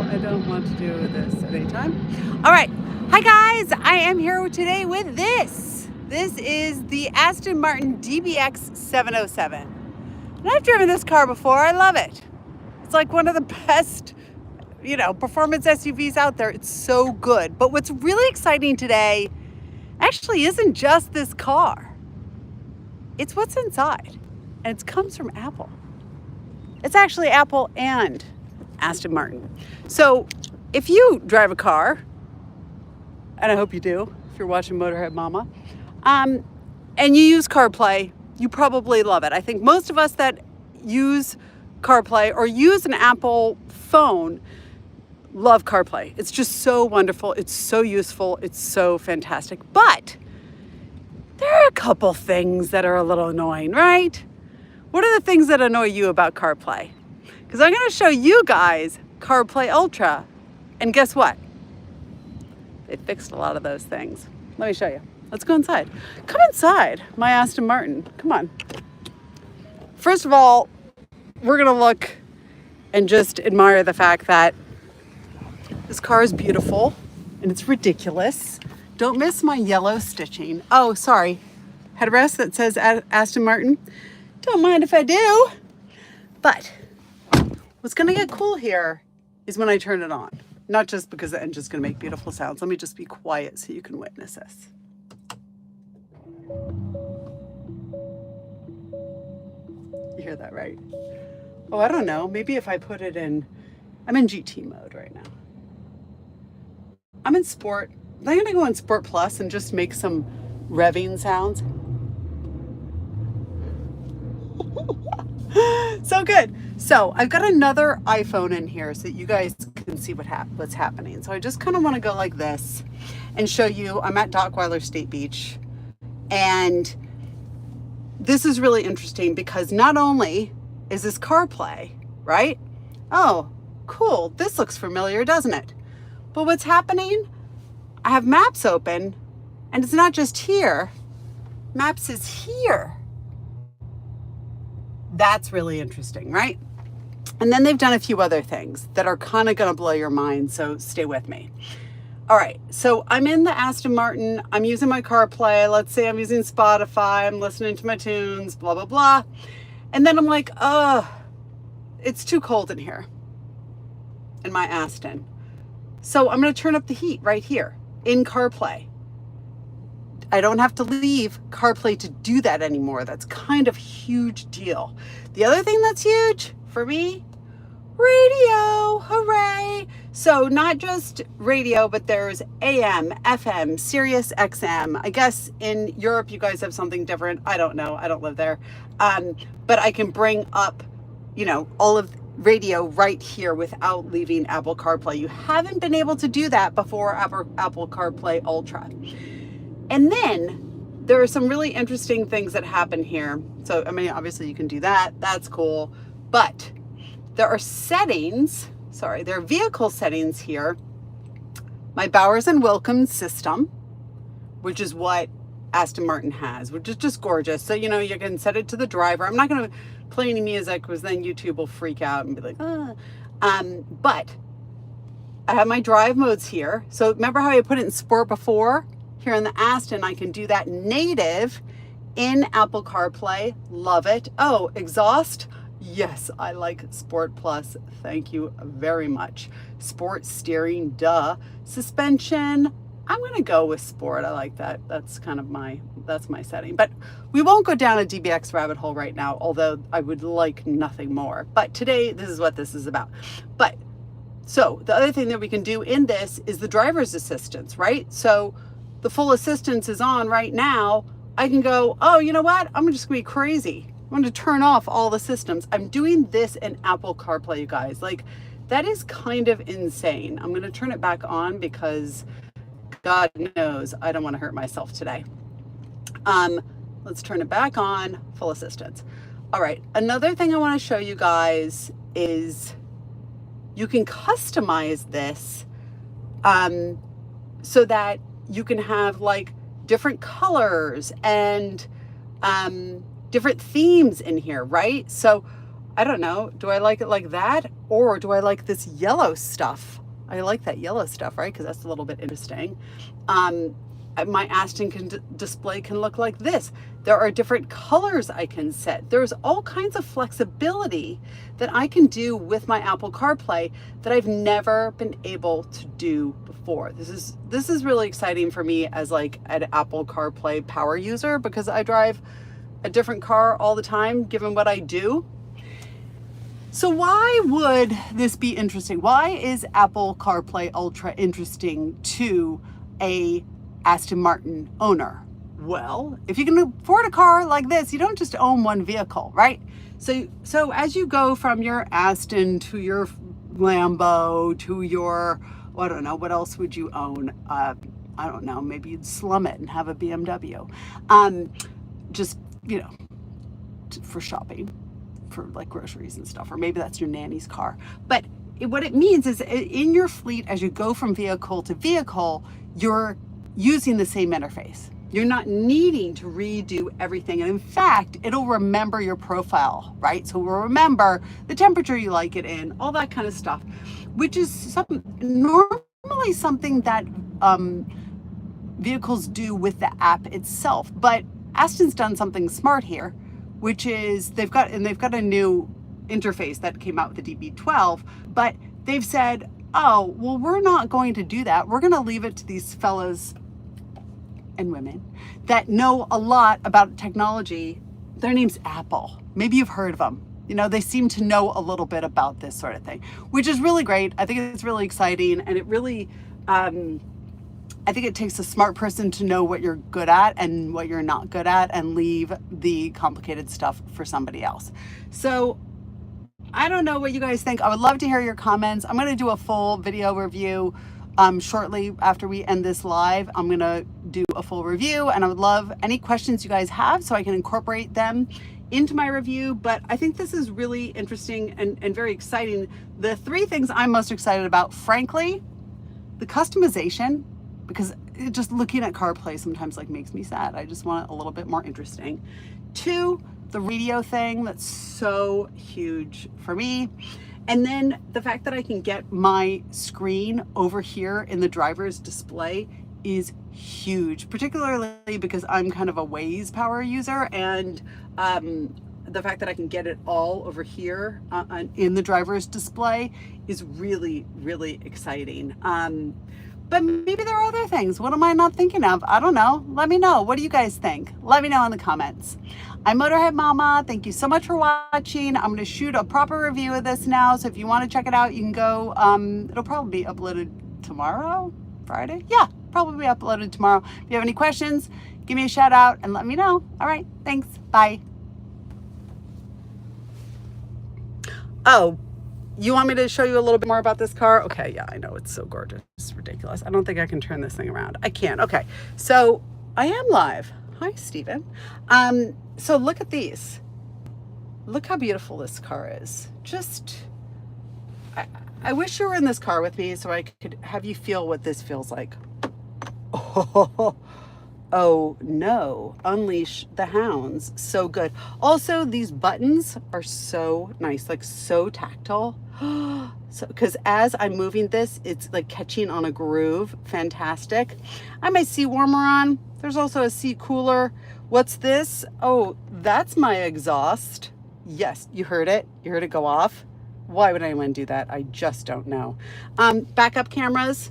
I don't want to do this at any time. All right. Hi, guys. I am here today with this. This is the Aston Martin DBX 707. And I've driven this car before. I love it. It's like one of the best, performance SUVs out there. It's so good. But what's really exciting today actually isn't just this car. It's what's inside. And it comes from Apple. It's actually Apple and Aston Martin. So if you drive a car, and I hope you do, if you're watching Motorhead Mama, and you use CarPlay, you probably love it. I think most of us that use CarPlay or use an Apple phone love CarPlay. It's just so wonderful. It's so useful. It's so fantastic. But there are a couple things that are a little annoying, right? What are the things that annoy you about CarPlay? Because I'm going to show you guys CarPlay Ultra, and guess what? They fixed a lot of those things. Let me show you. Let's go inside. Come inside my Aston Martin. Come on. First of all, we're going to look and just admire the fact that this car is beautiful and it's ridiculous. Don't miss my yellow stitching. Oh, sorry. Headrest that says Aston Martin. Don't mind if I do. But what's going to get cool here is when I turn it on. Not just because the engine's going to make beautiful sounds. Let me just be quiet so you can witness this. You hear that, right? Oh, I don't know. Maybe if I put it in... I'm in GT mode right now. I'm in Sport. I'm going to go in Sport Plus and just make some revving sounds. So good. So I've got another iPhone in here so that you guys can see what's happening. So I just kind of want to go like this and show you. I'm at Dockweiler State Beach, and this is really interesting because not only is this CarPlay, right? Oh, cool. This looks familiar, doesn't it? But what's happening? I have Maps open, and it's not just here. Maps is here. That's really interesting, right? And then they've done a few other things that are kind of going to blow your mind, so stay with me. All right, so I'm in the Aston Martin. I'm using my CarPlay. Let's say I'm using Spotify. I'm listening to my tunes, blah, blah, blah. And then I'm like, it's too cold in here in my Aston. So I'm going to turn up the heat right here in CarPlay. I don't have to leave CarPlay to do that anymore. That's kind of a huge deal. The other thing that's huge for me, radio, hooray. So not just radio, but there's AM, FM, Sirius XM. I guess in Europe, you guys have something different. I don't know. I don't live there. But I can bring up, all of radio right here without leaving Apple CarPlay. You haven't been able to do that before Apple CarPlay Ultra. And then there are some really interesting things that happen here. So, obviously you can do that. That's cool. But there are settings, there are vehicle settings here. My Bowers and Wilkins system, which is what Aston Martin has, which is just gorgeous. So, you can set it to the driver. I'm not going to play any music because then YouTube will freak out and be like, but I have my drive modes here. So remember how I put it in Sport before? Here in the Aston, I can do that native in Apple CarPlay. Love it. Oh, exhaust. Yes, I like Sport Plus. Thank you very much. Sport steering, duh. Suspension. I'm going to go with Sport. I like that. That's kind of that's my setting. But we won't go down a DBX rabbit hole right now, although I would like nothing more. But today, this is what this is about. But so the other thing that we can do in this is the driver's assistance, right? So the full assistance is on right now. I can go, oh, you know what? I'm just going to be crazy. I'm going to turn off all the systems. I'm doing this in Apple CarPlay, you guys. Like, that is kind of insane. I'm going to turn it back on because God knows I don't want to hurt myself today. Let's turn it back on, full assistance. All right. Another thing I want to show you guys is you can customize this so that you can have like different colors and different themes in here, right? So I don't know, do I like it like that? Or do I like this yellow stuff? I like that yellow stuff, right? Because that's a little bit interesting. My Aston display can look like this. There are different colors I can set. There's all kinds of flexibility that I can do with my Apple CarPlay that I've never been able to do before. This is really exciting for me as like an Apple CarPlay power user, because I drive a different car all the time, given what I do. So why would this be interesting? Why is Apple CarPlay Ultra interesting to a Aston Martin owner? Well, if you can afford a car like this, you don't just own one vehicle, right? So as you go from your Aston to your Lambo to your, I don't know, what else would you own? I don't know, maybe you'd slum it and have a BMW. Just, you know, for shopping, for like groceries and stuff, or maybe that's your nanny's car. But what it means is in your fleet, as you go from vehicle to vehicle, you're using the same interface. You're not needing to redo everything. And in fact, it'll remember your profile, right? So we'll remember the temperature you like it in, all that kind of stuff, which is normally something that vehicles do with the app itself. But Aston's done something smart here, which is they've got a new interface that came out with the DB12, but they've said, oh, well, we're not going to do that. We're going to leave it to these fellas and women that know a lot about technology. Their name's Apple. Maybe you've heard of them. You know, they seem to know a little bit about this sort of thing, which is really great. I think it's really exciting, and it really, I think it takes a smart person to know what you're good at and what you're not good at, and leave the complicated stuff for somebody else. So I don't know what you guys think. I would love to hear your comments. I'm going to do a full video review shortly after we end this live. I'm going to do a full review, and I would love any questions you guys have so I can incorporate them into my review. But I think this is really interesting and very exciting. The three things I'm most excited about, frankly, the customization, because just looking at CarPlay sometimes like makes me sad. I just want it a little bit more interesting. 2, the radio thing, that's so huge for me. And then the fact that I can get my screen over here in the driver's display is huge, particularly because I'm kind of a Waze power user, and the fact that I can get it all over here in the driver's display is really, really exciting. But maybe there are other things. What am I not thinking of? I don't know. Let me know. What do you guys think? Let me know in the comments. I'm Motorhead Mama. Thank you so much for watching. I'm going to shoot a proper review of this now. So if you want to check it out, you can go. It'll probably be uploaded tomorrow, Friday. Yeah, probably be uploaded tomorrow. If you have any questions, give me a shout out and let me know. All right. Thanks. Bye. Oh, you want me to show you a little bit more about this car? Okay, yeah, I know, it's so gorgeous. It's ridiculous. I don't think I can turn this thing around. I can't. Okay, so I am live. Hi, Steven. So look at these. Look how beautiful this car is. Just, I wish you were in this car with me so I could have you feel what this feels like. Oh no, unleash the hounds. So good. Also, these buttons are so nice, like so tactile. So, because as I'm moving this, it's like catching on a groove. Fantastic. I have my seat warmer on. There's also a seat cooler. What's this? Oh, that's my exhaust. Yes, you heard it. You heard it go off. Why would anyone do that? I just don't know. Backup cameras.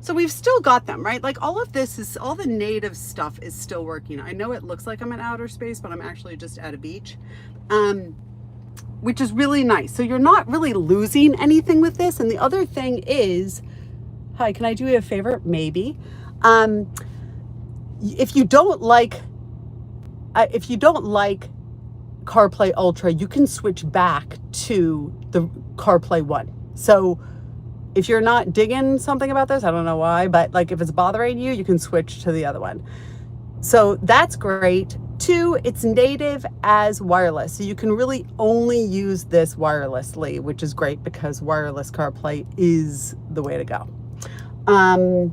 So we've still got them, right? Like all of this is, all the native stuff is still working. I know it looks like I'm in outer space, but I'm actually just at a beach, which is really nice. So you're not really losing anything with this. And the other thing is, hi, can I do you a favor? Maybe. If you don't like CarPlay Ultra, you can switch back to the CarPlay One. So if you're not digging something about this, I don't know why, but like if it's bothering you, you can switch to the other one. So that's great. 2, it's native as wireless. So you can really only use this wirelessly, which is great because wireless CarPlay is the way to go. All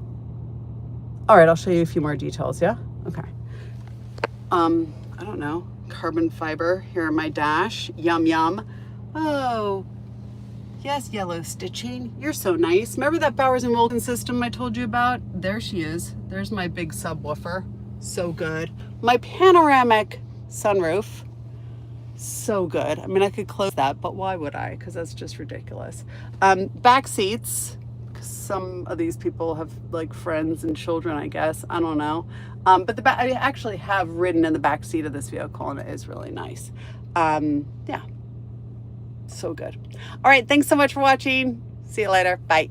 right, I'll show you a few more details, yeah? Okay. I don't know, carbon fiber here in my dash, yum, yum. Oh, yes, yellow stitching. You're so nice. Remember that Bowers and Wilkins system I told you about? There she is. There's my big subwoofer. So good. My panoramic sunroof. So good. I mean, I could close that, but why would I? Because that's just ridiculous. Back seats. Some of these people have like friends and children, I guess. I don't know. But I actually have ridden in the back seat of this vehicle, and it is really nice. Yeah. So good. All right. Thanks so much for watching. See you later. Bye.